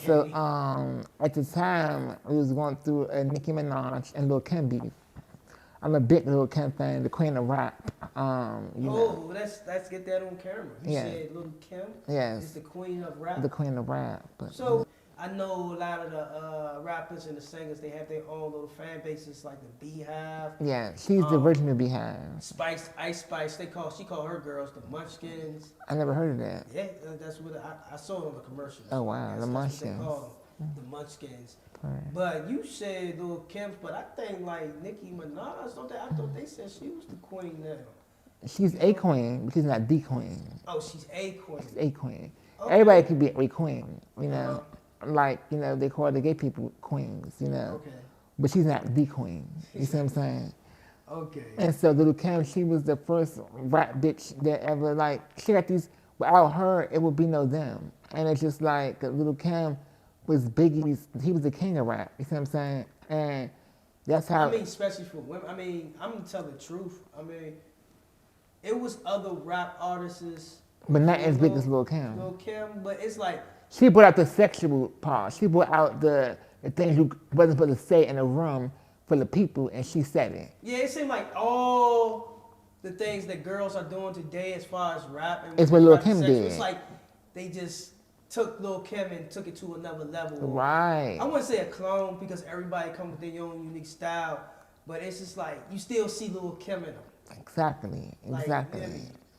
so at the time, we was going through a Nicki Minaj and Lil Kim beef. I'm a big Lil Kim fan, the queen of rap. You know. Let's get that on camera. You Yeah. said Lil Kim Yes. is the queen of rap. The queen of rap. But, So I know a lot of the rappers and the singers, they have their own little fan bases, like the Beehive. yeah, she's the original Beehive. Ice Spice. She called her girls the Munchkins. I never heard of that. Yeah, that's what I saw it on the commercials. Oh wow, the That's what Munchkins. they call them, the Munchkins. Right. But you said Lil Kim's, but I think like Nicki Minaj, I thought they said she was the queen now. She's a queen, but she's not the queen. Oh, she's a queen. She's a queen. Okay. Everybody could be a queen, you know. Like, you know, they call the gay people queens, you know. Okay. But she's not the queen. You see what I'm saying? Okay. And so Lil Kim, she was the first rap bitch that ever, like, she got these, without her, it would be no them. And it's just like, Lil Kim was Biggie's, he was the king of rap, you see what I'm saying? And that's how. I mean, especially for women. I mean, I'm going to tell the truth. I mean, it was other rap artists. But not as big as Lil Kim. Lil Kim, but it's like. She brought out the sexual part. She brought out the things you wasn't supposed to say in a room full of people, and she said it. Yeah, it seemed like all the things that girls are doing today as far as rap and it's what Lil Kim did. It's like they just took Lil Kim and took it to another level. Right. I wouldn't say a clone because everybody comes with their own unique style, but it's just like you still see Lil Kim in them. Exactly. Exactly. Like,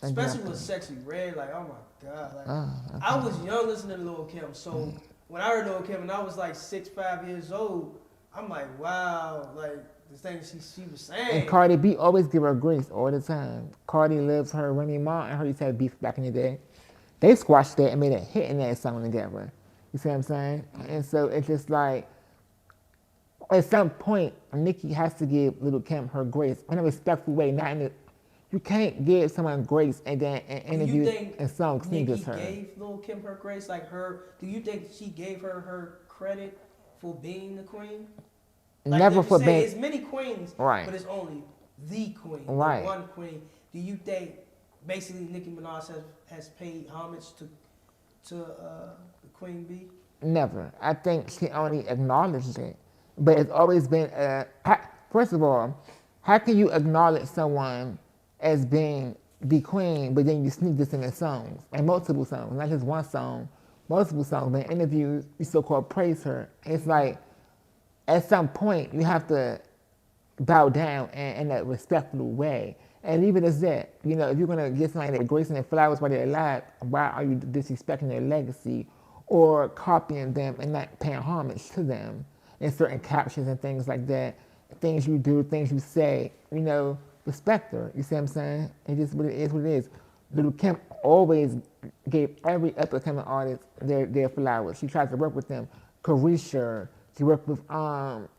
especially with Sexy Red, like, oh my God. Like, I was young listening to Lil Kim, so when I heard Lil Kim and I was like 5 years old, I'm like, wow, like the things she was saying. And Cardi B always give her grace all the time. Cardi lives her, Remy Ma and her used to have beef back in the day. They squashed that and made a hit in that song together. You see what I'm saying? And so it's just like, at some point, Nicki has to give Lil Kim her grace in a respectful way, not in a, you can't give someone grace and then interview and songs Nicki her. Gave Lil Kim her grace, like her. Do you think she gave her credit for being the queen? Like Never for being. There's many queens, right? But it's only the queen, right? The one queen. Do you think basically Nicki Minaj has paid homage to the Queen Bee? Never. I think she only acknowledged it, but it's always been. First of all, how can you acknowledge someone as being the queen, but then you sneak this in their songs, and multiple songs, not just one song, multiple songs. But in interviews, you so-called praise her. It's like, at some point, you have to bow down in a respectful way. And even as that, you know, if you're gonna get somebody that gracing their flowers while they're alive, why are you disrespecting their legacy or copying them and not paying homage to them in certain captions and things like that? Things you do, things you say, you know, respect her. You see what I'm saying? It just what it is. What it is. Lil Kim always gave every up-and-coming artist their flowers. She tries to work with them. Carisha. She worked with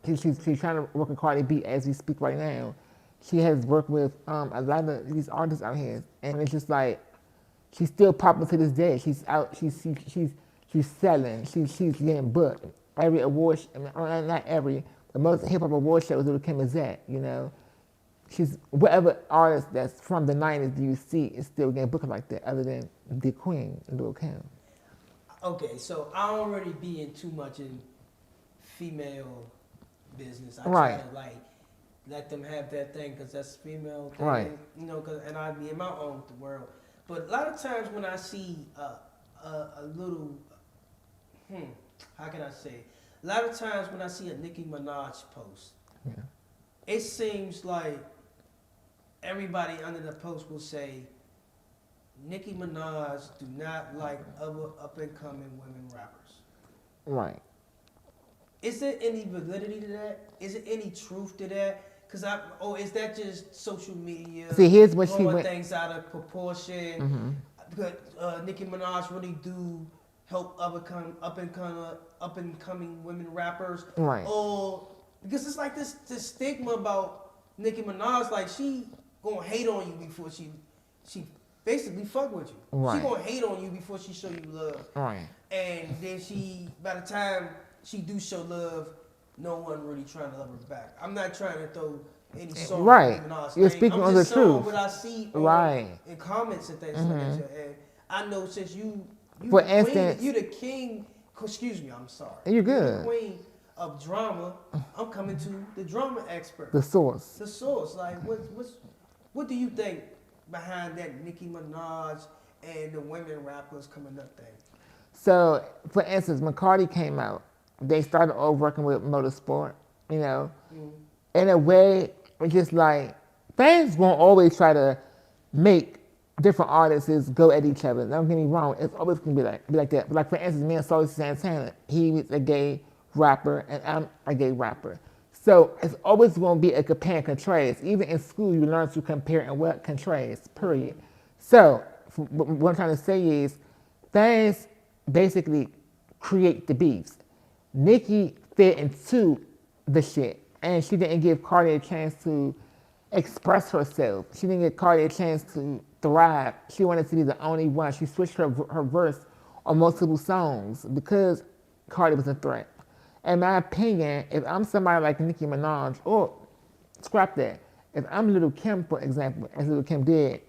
she's trying to work with Cardi B as we speak right now. She has worked with a lot of these artists out here, and it's just like she's still popular to this day. She's out. She's selling. She's getting booked. Every award, not every, but most hip hop award shows Lil Kim is at. You know, she's whatever artist that's from the '90s you see is still getting booked like that, other than the Queen, Lil Kim. Okay, so I don't really be in too much in female business. I right. try to like let them have that thing because that's female thing, right. You know, and I be in my own world. But a lot of times when I see a little, how can I say? A lot of times when I see a Nicki Minaj post, it seems like everybody under the post will say, Nicki Minaj do not like other up-and-coming women rappers. Right. Is there any validity to that? Is there any truth to that? Is that just social media? See, here's what she went things out of proportion. Because Nicki Minaj really do help up and coming women rappers. Right. Or because it's like this stigma about Nicki Minaj, like she gonna hate on you before she basically fuck with you. Right. She gonna hate on you before she show you love. Right. And then by the time she do show love, no one really trying to love her back. I'm not trying to throw any song. Right. You're speaking on the truth. What I see in comments and things like that. And I know since you for instance, you the king Excuse me, I'm sorry. And you're good. The queen of drama. I'm coming to the drama expert. The source. The source. Like, what do you think behind that Nicki Minaj and the women rappers coming up thing? So, for instance, when Cardi came out, they started all working with motorsport, you know. Mm. In a way, it's just like, fans won't always try to make different artists go at each other. Don't get me wrong, it's always gonna be like that. But like for instance, me and Soul Santana, he was a gay rapper and I'm a gay rapper. So it's always gonna be a compare and contrast. Even in school, you learn to compare and what contrast, period. So what I'm trying to say is, fans basically create the beefs. Nicki fit into the shit, and she didn't give Cardi a chance to express herself. She didn't give Cardi a chance to thrive. She wanted to be the only one. She switched her verse on multiple songs because Cardi was a threat. In my opinion, if I'm somebody like Nicki Minaj, or scrap that, if I'm Little Kim, for example, as Little Kim did,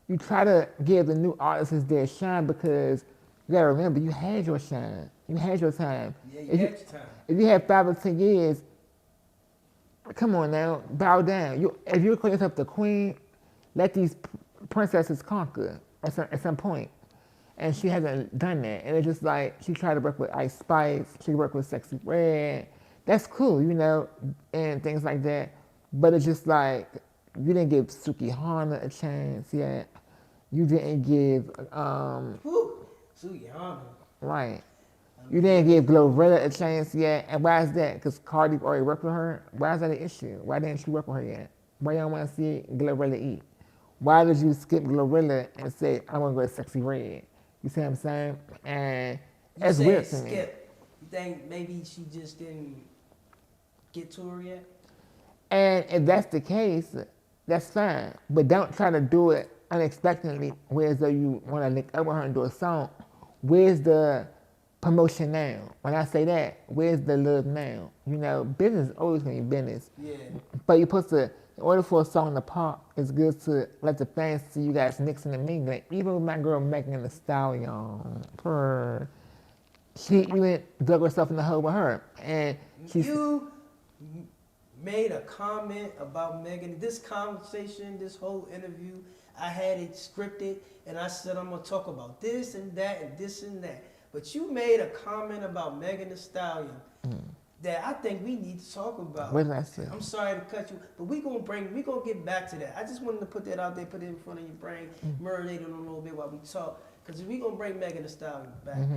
you try to give the new artists their shine because you gotta remember, you had your shine. You had your time. Yeah, you had your time. If you had 5 or 10 years, come on now, bow down. If you're calling yourself the queen, let these princesses conquer at some point. And she hasn't done that. And it's just like, she tried to work with Ice Spice, she worked with Sexy Red. That's cool, you know, and things like that. But it's just like, you didn't give Suki Hana a chance yet. You didn't give, Suki Hana. right. You didn't give Glorilla a chance yet. And why is that? Because Cardi already worked with her? Why is that an issue? Why didn't she work with her yet? Why you don't want to see Glorilla eat? Why did you skip Glorilla and say, I want to go to Sexy Red? You see what I'm saying? And it's weird to me. Skip. You think maybe she just didn't get to her yet? And if that's the case, that's fine. But don't try to do it unexpectedly, whereas though you want to link up with her and do a song. Where's the promotion now? When I say that, where's the love now? You know, business is always going to be business. Yeah. But you're supposed to, in order for a song to pop, it's good to let the fans see you guys mixing and mingling. Even with my girl Megan Thee Stallion, she even dug herself in the hole with her. And you made a comment about Megan. This conversation, this whole interview, I had it scripted, and I said I'm gonna talk about this and that and this and that. But you made a comment about Megan Thee Stallion that I think we need to talk about. What did I say? I'm sorry to cut you, but we gonna get back to that. I just wanted to put that out there, put it in front of your brain, marinate it a little bit while we talk, because we gonna bring Megan Thee Stallion back.